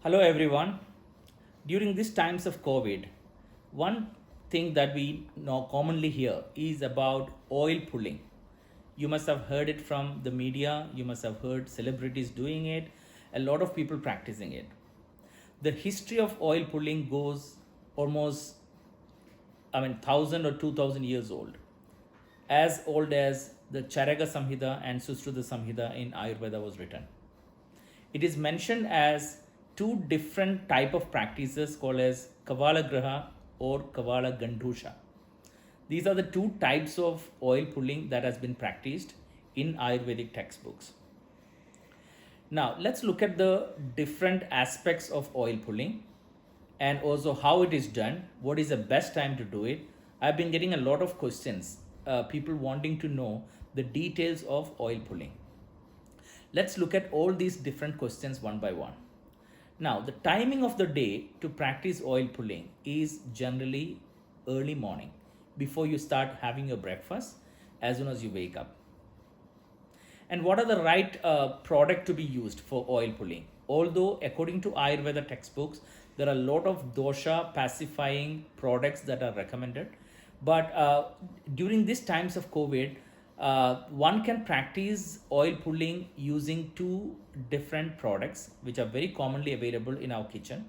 Hello everyone. During these times of COVID, one thing that we now commonly hear is about oil pulling. You must have heard it from the media, you must have heard celebrities doing it, a lot of people practicing it. The history of oil pulling goes almost, 1000 or 2000 years as old as the Charaka Samhita and Sushruta Samhita in Ayurveda was written. It is mentioned as two different type of practices called as Kavala Graha or Kavala Gandhusha. These are the two types of oil pulling that has been practiced in Ayurvedic textbooks. Now let's look at the different aspects of oil pulling and also how it is done, what is the best time to do it. I've been getting a lot of questions, people wanting to know the details of oil pulling. Let's look at all these different questions one by one. Now, the timing of the day to practice oil pulling is generally early morning before you start having your breakfast, as soon as you wake up. And what are the right product to be used for oil pulling? Although according to Ayurveda textbooks, there are a lot of dosha pacifying products that are recommended. But during these times of COVID, one can practice oil pulling using two different products which are very commonly available in our kitchen.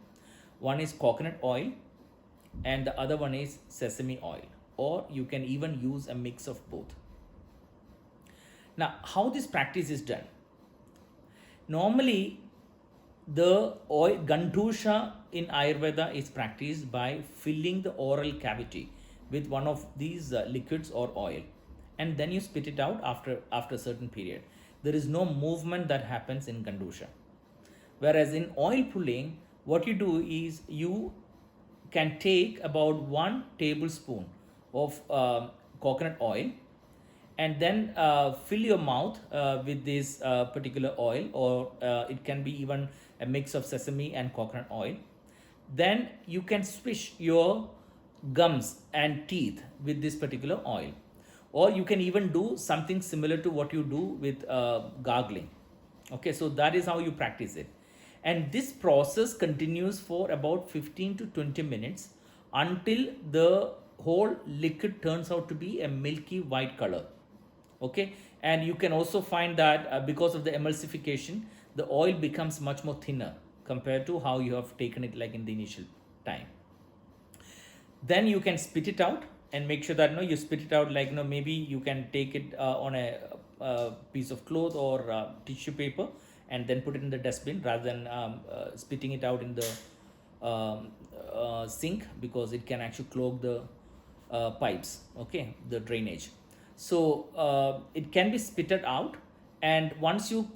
One is coconut oil and the other one is sesame oil, or you can even use a mix of both. Now, how this practice is done? Normally, the oil Gandhusha in Ayurveda is practiced by filling the oral cavity with one of these liquids or oil, and then you spit it out after a certain period. There is no movement that happens in Gandhusha. Whereas in oil pulling, what you do is you can take about 1 tablespoon of coconut oil and then fill your mouth with this particular oil, or it can be even a mix of sesame and coconut oil. Then you can swish your gums and teeth with this particular oil, or you can even do something similar to what you do with gargling. Okay, so that is how you practice it, and this process continues for about 15 to 20 minutes until the whole liquid turns out to be a milky white color. Okay, and you can also find that because of the emulsification, the oil becomes much more thinner compared to how you have taken it like in the initial time. Then you can spit it out and make sure that you spit it out, like maybe you can take it on a piece of cloth or tissue paper and then put it in the dustbin rather than spitting it out in the sink, because it can actually clog the pipes, okay, the drainage. So it can be spitted out, and once you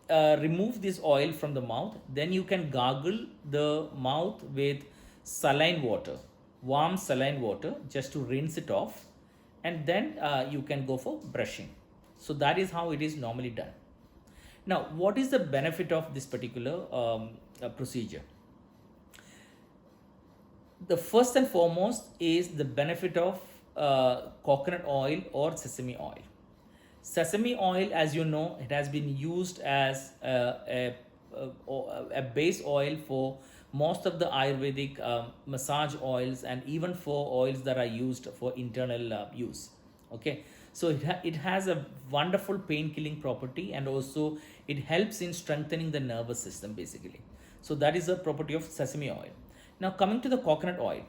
remove this oil from the mouth, then you can gargle the mouth with saline water, warm saline water, just to rinse it off, and then you can go for brushing. So that is how it is normally done. Now, what is the benefit of this particular procedure? The first and foremost is the benefit of coconut oil or sesame oil. Sesame oil, as you know, it has been used as a base oil for most of the Ayurvedic massage oils, and even for oils that are used for internal use. Okay, so it has a wonderful pain killing property, and also it helps in strengthening the nervous system basically. So that is a property of sesame oil. Now, coming to the coconut oil.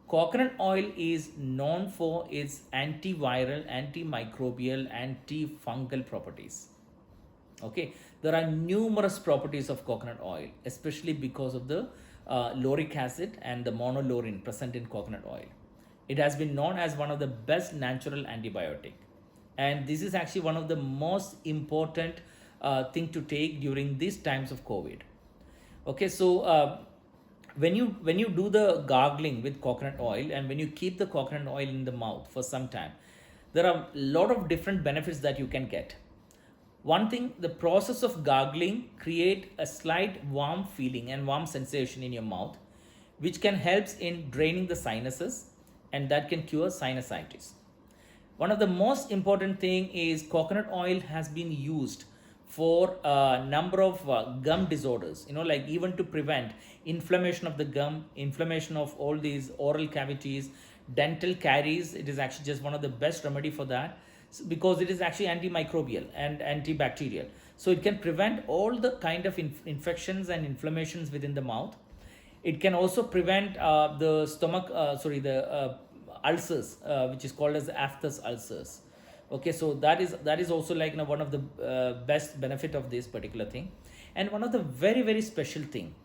Coconut oil is known for its antiviral, antimicrobial, antifungal properties. Okay, there are numerous properties of coconut oil, especially because of the lauric acid and the monolaurin present in coconut oil. It has been known as one of the best natural antibiotic, and this is actually one of the most important thing to take during these times of COVID. Okay, so when you do the gargling with coconut oil, and when you keep the coconut oil in the mouth for some time, there are a lot of different benefits that you can get. One thing, the process of gargling create a slight warm feeling and warm sensation in your mouth, which can help in draining the sinuses, and that can cure sinusitis. One of the most important thing is coconut oil has been used for a number of gum disorders, like even to prevent inflammation of the gum, inflammation of all these oral cavities, dental caries. It is actually just one of the best remedy for that, because it is actually antimicrobial and antibacterial. So it can prevent all the kind of infections and inflammations within the mouth. It can also prevent the stomach, the ulcers, which is called as aphthous ulcers. Okay, so that is also like, one of the best benefit of this particular thing. And one of the very very special thing,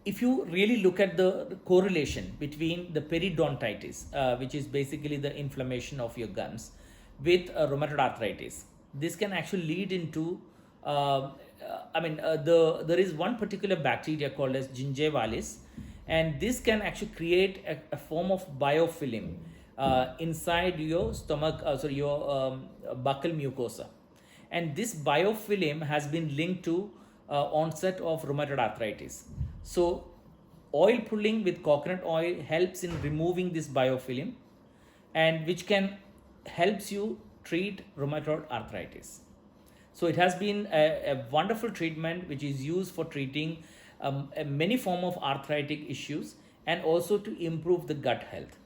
if you really look at the correlation between the periodontitis, which is basically the inflammation of your gums, with rheumatoid arthritis, this can actually lead into, there is one particular bacteria called as gingivalis, and this can actually create a form of biofilm inside your stomach, your buccal mucosa. And this biofilm has been linked to onset of rheumatoid arthritis. So oil pulling with coconut oil helps in removing this biofilm, and which can helps you treat rheumatoid arthritis. So it has been a wonderful treatment which is used for treating many form of arthritic issues, and also to improve the gut health.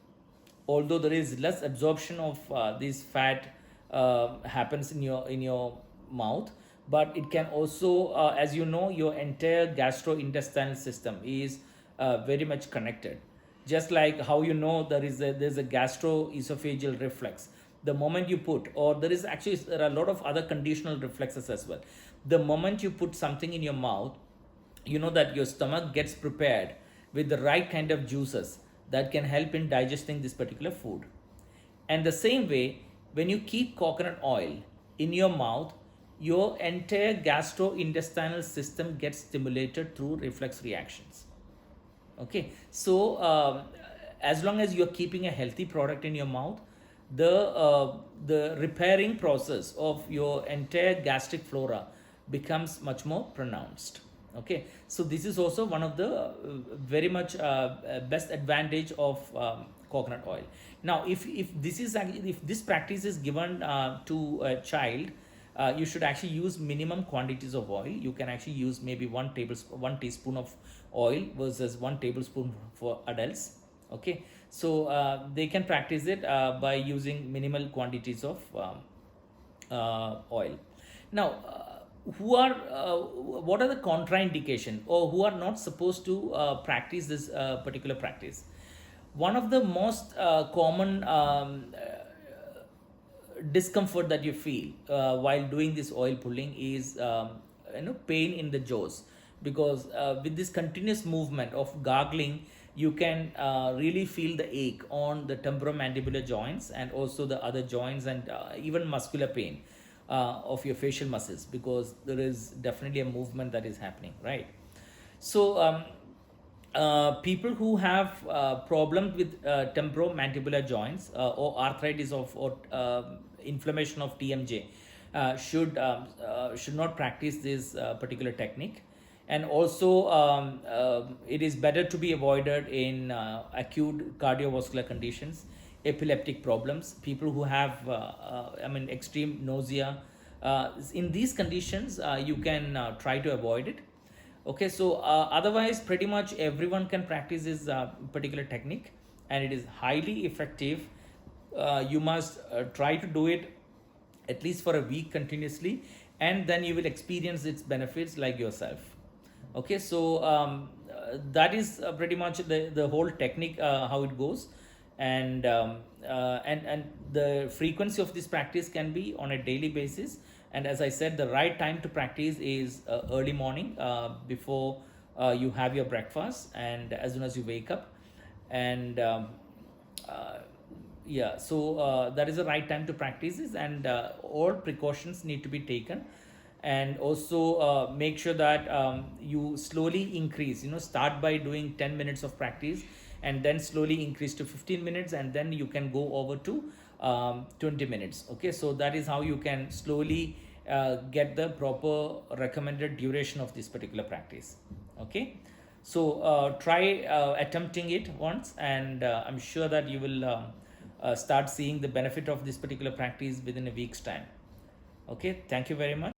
Although there is less absorption of this fat happens in your mouth, but it can also, as you know, your entire gastrointestinal system is very much connected. Just like how there's a gastroesophageal reflex. The moment you put, or there are a lot of other conditional reflexes as well. The moment you put something in your mouth, you know that your stomach gets prepared with the right kind of juices that can help in digesting this particular food. And the same way, when you keep coconut oil in your mouth, your entire gastrointestinal system gets stimulated through reflex reactions. Okay, so as long as you're keeping a healthy product in your mouth, the repairing process of your entire gastric flora becomes much more pronounced. Okay, so this is also one of the very much best advantage of coconut oil. Now, if this practice is given to a child, you should actually use minimum quantities of oil. You can actually use maybe 1 teaspoon of oil versus 1 tablespoon for adults. Okay, so they can practice it by using minimal quantities of oil. Now, what are the contraindications, or who are not supposed to practice this particular practice? One of the most common discomfort that you feel while doing this oil pulling is pain in the jaws, because with this continuous movement of gargling, you can really feel the ache on the temporomandibular joints, and also the other joints, and even muscular pain of your facial muscles, because there is definitely a movement that is happening, right? So people who have problems with temporomandibular joints, or arthritis or inflammation of TMJ, should not practice this particular technique. And also it is better to be avoided in acute cardiovascular conditions, epileptic problems, people who have extreme nausea. In these conditions, you can try to avoid it. Okay, so otherwise pretty much everyone can practice this particular technique, and it is highly effective. You must try to do it at least for a week continuously, and then you will experience its benefits like yourself. Okay, so that is pretty much the whole technique, how it goes. And the frequency of this practice can be on a daily basis. And as I said, the right time to practice is early morning, before you have your breakfast, and as soon as you wake up. And so that is the right time to practice this, and all precautions need to be taken. And also make sure that you slowly increase, start by doing 10 minutes of practice, and then slowly increase to 15 minutes, and then you can go over to 20 minutes. Okay, so that is how you can slowly get the proper recommended duration of this particular practice. Okay, so try attempting it once, and I'm sure that you will start seeing the benefit of this particular practice within a week's time. Okay, thank you very much.